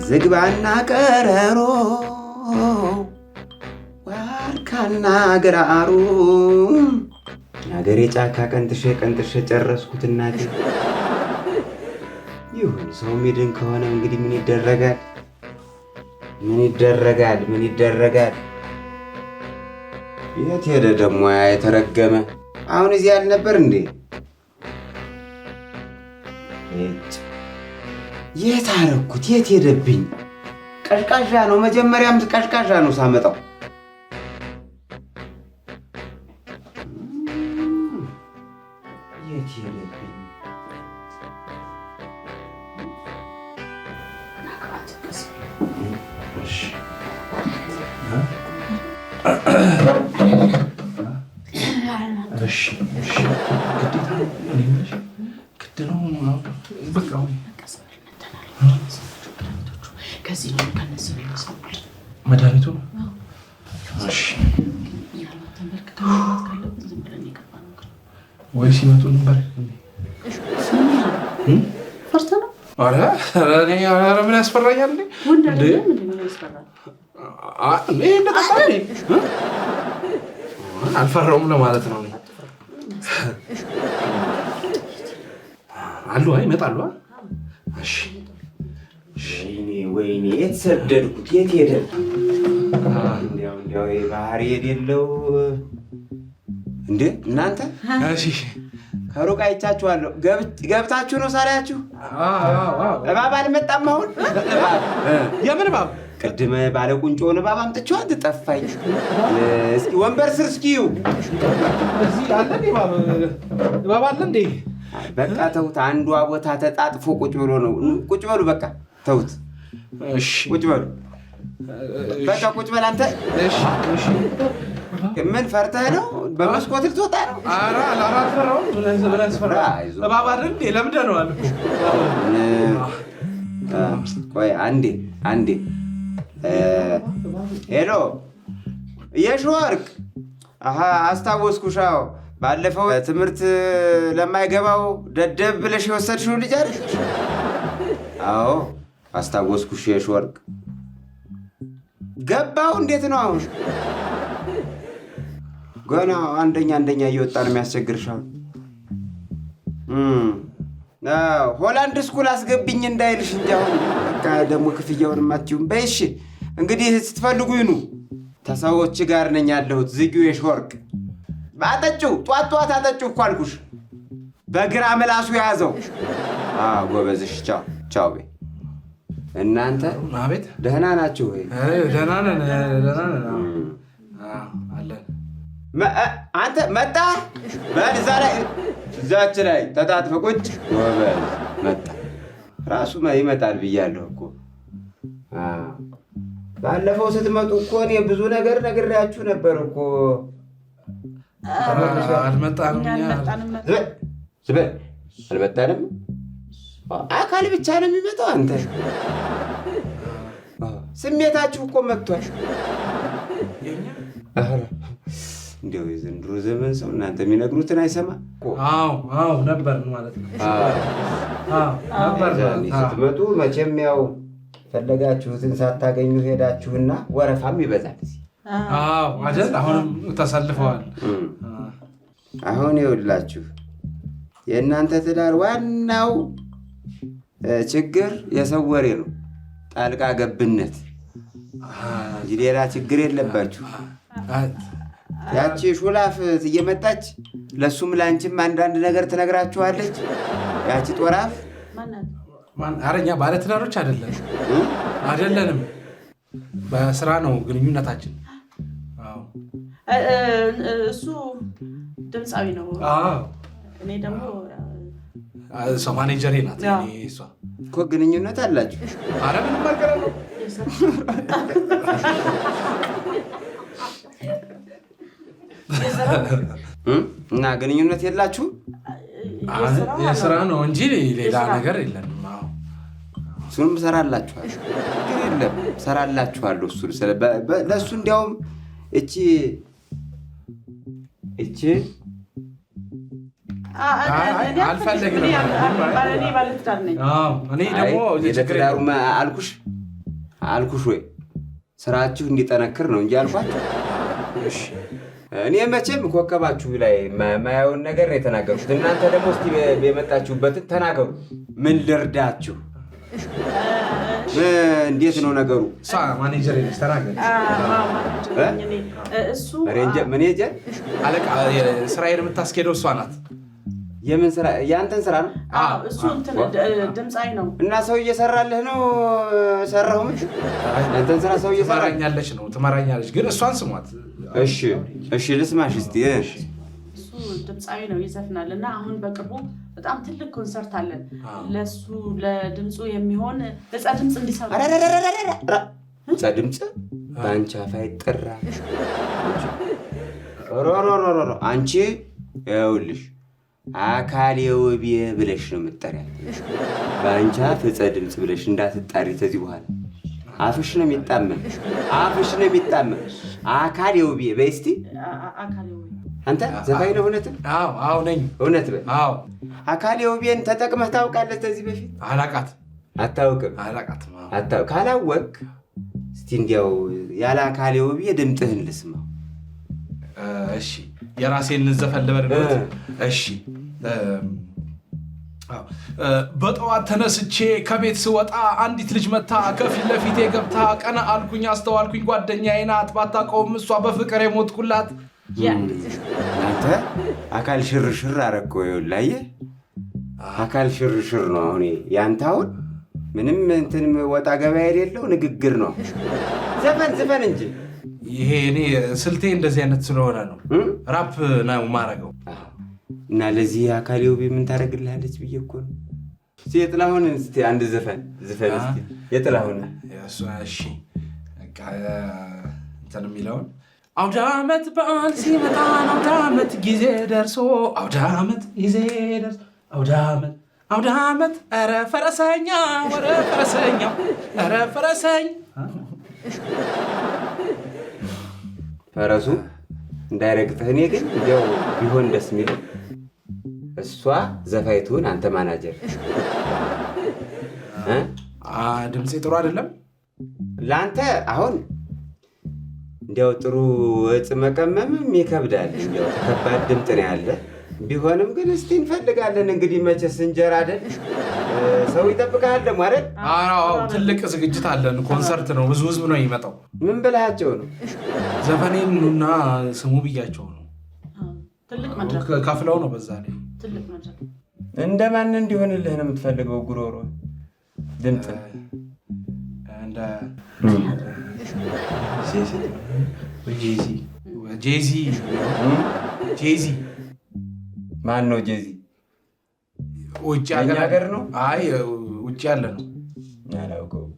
ዝግባና ቀረሮ ዋርካና ግራሩ አገሬ ጫካ ቀንጥሼ ጨረስኩት እናቴ። ይሁን ሰው ሚድን ከሆነ እንግዲህ ምን ይደረጋል? የት ሄደ ደግሞ ያ የተረገመ? አሁን እዚህ ያልነበር እንዴ? የት አረኩት? የት ሄደብኝ? ቀሽቃሻ ነው፣ መጀመሪያም ቀሽቃሻ ነው ሳመጣው። የት ሄደብኝ? ከዚህ ነው ከነዚህ ነው መድኃኒቱ ነው። ወይ ሲመጡ ነበር ፈርተ ነው። ምን ያስፈራኛል? አልፈራውም ለማለት ነው። አሉ ይመጣሉ። ወይኔ የት ሰደድኩት? የት ሄደ? እንዲያው ባህሪ የሌለው እንዴ እናንተ። እሺ ከሩቅ አይቻችኋለሁ። ገብታችሁ ነው ሳላያችሁ? እባብ አልመጣም አሁን? የምን እባብ? ቅድመ ባለ ቁንጮውን እባብ አምጥቼው አንተ ጠፋኝ። እስኪ ወንበር ስር እስኪዩ እዚህ አለ እባብ አለ እንዴ? በቃ ተውት። አንዷ ቦታ ተጣጥፎ ቁጭ ብሎ ነው። ቁጭ በሉ በቃ ተውት። እሺ ቁጭ በሉ በቃ ቁጭ በል አንተ። እሺ ምን ፈርተህ ነው? በመስኮት ልትወጣ ነው? ኧረ አላፈራሁም። ምን ያስፈራ? እባብ አይደል እንዴ? ለምንድን ነው አልኩ። ቆይ አንዴ ሄሎ የሽወርቅ አስታወስኩሽ። ባለፈው ትምህርት ለማይገባው ደደብ ብለሽ የወሰድሽው ልጅ አይደል? አዎ አስታወስኩሽ። የሽወርቅ ገባው። እንዴት ነው አሁን? ገና አንደኛ እየወጣ ነው የሚያስቸግርሽ። ሆላንድ ስኩል አስገብኝ እንዳይልሽ እንጂ አሁን በቃ ደግሞ ክፍያውን ማትዩም በይሽ። እንግዲህ ስትፈልጉ ይኑ ተሰዎች ጋር ነኝ ያለሁት። ዝጊው የሽወርቅ አጠጪው፣ ጧት አጠጪው እኮ አልኩሽ። በግራ ምላሱ ያዘው። ጎበዝሽ። ቻው በይ። እናንተ አቤት ደህና ናችሁ ወይ? ደህና ነን አለን። አንተ መጣ በል እዛች ላይ ተጣጥፈ ቁጭ። ጎበዝ መጣ። ራሱ ይመጣል ብያለሁ እኮ። ባለፈው ስትመጡ እኮ እኔ ብዙ ነገር ነግሬያችሁ ነበር እኮ። አልመጣንም። አልመጣንም። አካል ብቻ ነው የሚመጣው። አንተ ስሜታችሁ እኮ መጥቷል። እንዲያው የዘንድሮ ዘመን ሰው እናንተ የሚነግሩትን አይሰማ። አዎ ነበር ማለት ነው። ስትመጡ መቼም ያው ፈለጋችሁትን ሳታገኙ ሄዳችሁና ወረፋም ይበዛል። አይደል? አሁንም ተሰልፈዋል። አሁን ይኸውላችሁ የእናንተ ትዳር ዋናው ችግር የሰው ወሬ ነው፣ ጣልቃ ገብነት እንጂ ሌላ ችግር የለባችሁ። ያቺ ሹላፍ እየመጣች ለሱም ላንቺም አንዳንድ ነገር ትነግራችኋለች። ያቺ ጦራፍ አረኛ ባለትዳሮች አይደለንም። በስራ ነው ግንኙነታችን። እሱ ድምፃዊ ነው። እኔ ደግሞ ሰው ማኔጀሬ ናት። እሷ እኮ ግንኙነት አላችሁ? ኧረ ምንም ነገር ነው። እና ግንኙነት የላችሁ? የስራ ነው እንጂ ሌላ ነገር የለንም። እሱንም ሰራላችኋል። ግን የለም ሰራላችኋለሁ። እሱ ለእሱ እንዲያውም እቺ አልፈለግንም። እኔ ባለትዳር ነኝ። እኔ ደግሞ የትዳሩ አልኩሽ አልኩሽ ወይ ስራችሁ እንዲጠነክር ነው እንጂ አልኳችሁ። እሺ እኔ መቼም ኮከባችሁ ላይ ማያውን ነገር ነው የተናገርኩት። እናንተ ደግሞ እስቲ የመጣችሁበትን ተናገሩ። ምን ልርዳችሁ? እንዴት ነው ነገሩ? ማኔጀር ነሽ ተናገር። እሱ ማኔጀር አለቃ ስራዬን የምታስኬደው እሷ ናት። የምን ስራ? ያንተን ስራ ነው? እሱ እንትን ድምጻዊ ነው እና ሰው እየሰራልህ ነው? ሰራሁ ምን? ያንተን ስራ ሰው እየሰራኛለች ነው። ትመራኛለች ግን እሷን ስሟት። እሺ ልስማሽ እስቲ። እሱ ድምጻዊ ነው ይዘፍናል እና አሁን በቅርቡ በጣም ትልቅ ኮንሰርት አለን። ለሱ ለድምጹ የሚሆን እጻ ድምጽ እንዲሰራ እጻ ድምጽ ባንቻ ፋይጥራ አንቺ ይኸውልሽ አካሌ ውቤ ብለሽ ነው የምትጠሪያት። ባንቻ ፍጸ ድምጽ ብለሽ እንዳትጣሪ ተዚህ በኋላ አፍሽ ነው የሚጣመም። አካሌ ውቤ በይ እስቲ። አካሌ ውቤ አንተ ዘፋኝ ነው? እውነት? አዎ ነኝ። እውነት በይ። አዎ አካሌ ውቤን ተጠቅመህ ታውቃለህ? ከዚህ በፊት አታውቅም? ካላወቅ እስቲ እንዲያው ያለ አካሌ ውቤ ድምፅህን ልስማው። እሺ የራሴን ዘፈን ልበልበት። እሺ በጠዋት ተነስቼ ከቤት ስወጣ አንዲት ልጅ መታ ከፊት ለፊቴ ገብታ ቀና አልኩኝ አስተዋልኩኝ ጓደኛዬ ናት ባታውቀውም እሷ በፍቅር የሞትኩላት። አንተ አካል ሽርሽር አረከው ይውላየ አካል ሽርሽር ነው። አሁን ያንተ አሁን ምንም እንትን ወጣ ገበያ የሌለው ንግግር ነው። ዘፈን እንጂ ይሄ እኔ ስልቴ እንደዚህ አይነት ስለሆነ ነው ራፕ ነው ማረገው። እና ለዚህ አካሌ ውቤ ምን ታደርግልሃለች ብዬ እኮ ነው። እስቲ የጥላሁን እስቲ አንድ ዘፈን እስቲ የጥላሁን እሺ በቃ እንትን የሚለውን አውደ ዓመት በዓል ሲመጣ አውደ ዓመት ጊዜ ደርሶ አውደ ዓመት ጊዜ ደርሶ አውደ ዓመት ኧረ ፈረሰኛ ወረ ፈረሰኛው ኧረ ፈረሰኝ ፈረሱ እንዳይረግጥህ። እኔ ግን እንዲያው ቢሆን ደስ የሚለው እሷ ዘፋይቱን አንተ ማናጀር። ድምፄ ጥሩ አይደለም ለአንተ አሁን እንዲያው ጥሩ እጽ መቀመምም ይከብዳል። እንዲያው ከባድ ድምፅ ነው ያለ። ቢሆንም ግን እስቲ እንፈልጋለን እንግዲህ መቼስ እንጀራ አይደል ሰው ይጠብቃል ደግሞ አይደል? አዎ ትልቅ ዝግጅት አለን። ኮንሰርት ነው፣ ብዙ ህዝብ ነው የሚመጣው። ምን ብላቸው ነው? ዘፈኔን ኑና ስሙ ብያቸው ነው። ትልቅ መድረክ ከፍለው ነው። በዛ ላይ ትልቅ መድረክ እንደማን እንዲሆንልህ ነው የምትፈልገው? ጉሮሮ ድምፅ እንደ ጄዚ ማን ነው ጄዚ? ውጭ ሀገር ነው? አይ ውጭ ያለ ነው። አላውቀውም።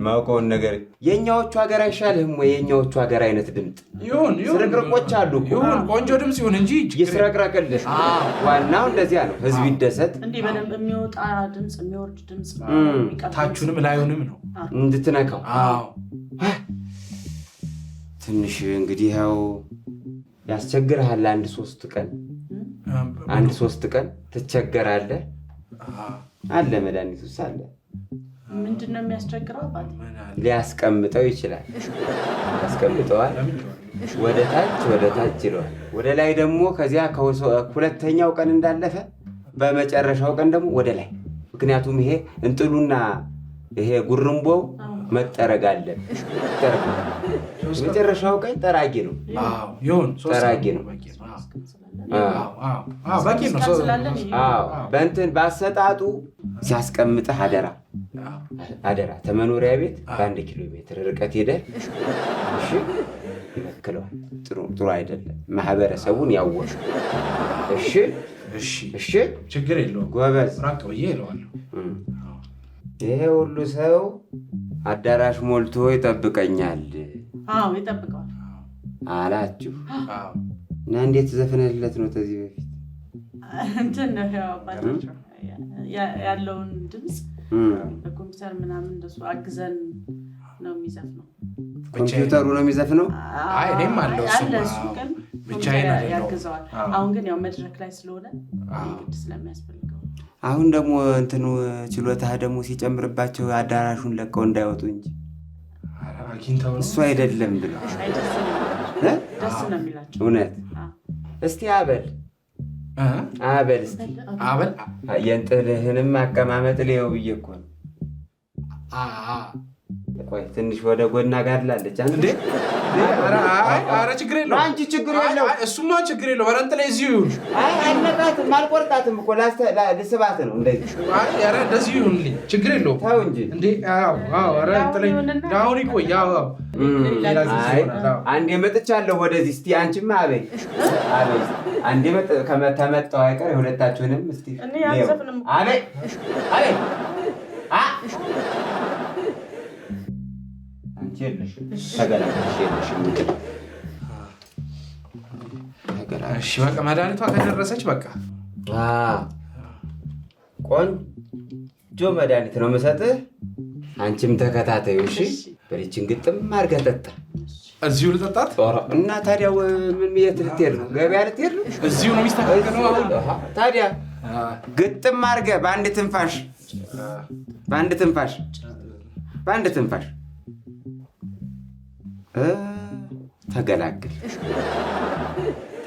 ማውቀውን ነገር የኛዎቹ ሀገር አይሻልህም ወይ? የኛዎቹ ሀገር አይነት ድምፅ ይሁን ስርቅርቆች አሉ እኮ። ይሁን ቆንጆ ድምፅ ይሁን እንጂ ይስረቅረቅልህ። ዋናው እንደዚያ ነው፣ ህዝብ ይደሰት። እንዲህ በደንብ የሚወጣ ድምፅ የሚወርድ ድምፅ ታቹንም ላዩንም ነው እንድትነካው። አዎ ትንሽ እንግዲህ ያው ያስቸግርሃል። አንድ ሶስት ቀን ትቸገራለህ። አለ መድኃኒቱስ አለ። ምንድን ነው የሚያስቸግረው? ሊያስቀምጠው ይችላል። ያስቀምጠዋል። ወደ ታች ይለዋል። ወደ ላይ ደግሞ ከዚያ ሁለተኛው ቀን እንዳለፈ በመጨረሻው ቀን ደግሞ ወደ ላይ። ምክንያቱም ይሄ እንጥሉና ይሄ ጉርምቦው መጠረግ አለ። መጨረሻው ቀን ጠራጊ ነው። ጠራጊ ነው። በእንትን ባሰጣጡ ሲያስቀምጥህ አደራ ተመኖሪያ ቤት በ1 ኪሎ ሜትር ርቀት ሄደህ እሺ ይመክለዋል። ጥሩ አይደለም። ማህበረሰቡን ያወቅ። እሺ ችግር የለውም ጎበዝ። ራቅ ብዬ እለዋለሁ። ይሄ ሁሉ ሰው አዳራሽ ሞልቶ ይጠብቀኛል። ይጠብቀዋል አላችሁ እና እንዴት ዘፈነለት ነው? ከዚህ በፊት እንትን ነው ያለውን ድምፅ በኮምፒውተር ምናምን እንደሱ አግዘን ነው የሚዘፍነው። ኮምፒውተሩ ነው የሚዘፍነው? አይ እኔም አለው እሱ ግን ብቻዬን ያግዘዋል። አሁን ግን ያው መድረክ ላይ ስለሆነ ግድ ስለሚያስፈልገው አሁን ደግሞ እንትኑ ችሎታህ ደግሞ ሲጨምርባቸው አዳራሹን ለቀው እንዳይወጡ እንጂ አግኝተው እሱ አይደለም ብለው ደስ ነው የሚላቸው። እውነት እስቲ አበል እስቲ አበል የእንጥልህንም አቀማመጥ ሊየው ብዬ እኮ ነው። ቆይ ትንሽ ወደ ጎና ጋር ላለች እንዴ? ኧረ ችግር የለውም። አንቺ ችግር የለውም። እሱማ ችግር የለውም። ኧረ እንትን ላይ እዚሁ ይሁን። አልነቃትም፣ አልቆርጣትም እኮ ልስባት ነው። ኧረ እንደዚሁ ይሁንልኝ፣ ችግር የለውም። ተው እንጂ እንዴ! ኧረ እንትን ላይ ለአሁን ይቆይ። አንዴ መጥቻለሁ ወደዚህ። እስቲ አንቺማ አበይ አንዴ ከመጣሁ አይቀር የሁለታችሁንም እስቲ አበይ እሺ በቃ መድኃኒቷ ከደረሰች በቃ ቆንጆ መድኃኒት ነው የምሰጥህ። አንቺም ተከታተዩ እሺ። በልችን ግጥም አድርገህ ጠጣ። እዚሁ ልጠጣት እና ታዲያ ምን የት ልትሄድ ነው? ገበያ ልትሄድ ነው? እዚሁ ነው የሚስተካከለው። ታዲያ ግጥም አድርገህ በአንድ ትንፋሽ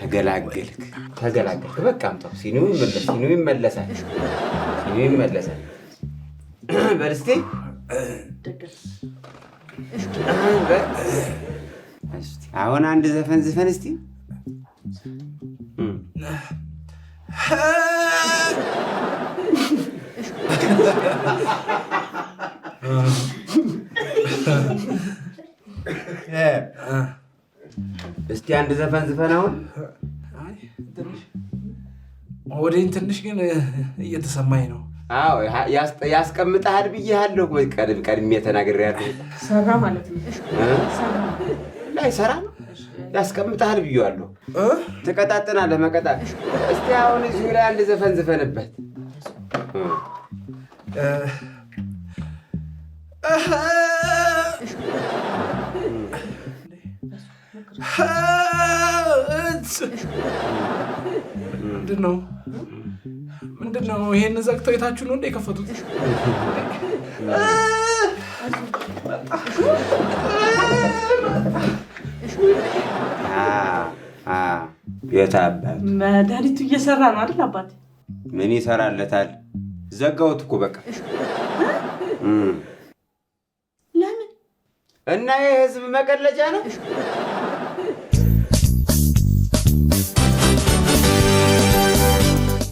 ተገላገልክ። በቃ አምጣው። ሲኒው ይመለሳል። በል እስኪ አሁን አንድ ዘፈን ዝፈን እስቲ። እስቲ አንድ ዘፈን ዝፈን አሁን። ወዴን ትንሽ ግን እየተሰማኝ ነው። አዎ ያስቀምጣል ብዬሃለሁ። ቀድሜ ተናግሬያለሁ። ሰራ ማለት ነው። ላይ ሰራ ነው ያስቀምጣል ብዬዋለሁ። ትቀጣጥናለህ መቀጣት። እስቲ አሁን እዚሁ ላይ አንድ ዘፈን ዝፈንበት። ምንድን ነው? ይሄን ዘግተው የታችሁ ነው እንደ የከፈቱት? የታባት መድኃኒቱ እየሰራ ነው አይደል አባቴ? ምን ይሰራለታል? ዘጋሁት እኮ በቃ። ለምን? እና የህዝብ መቀለጃ ነው።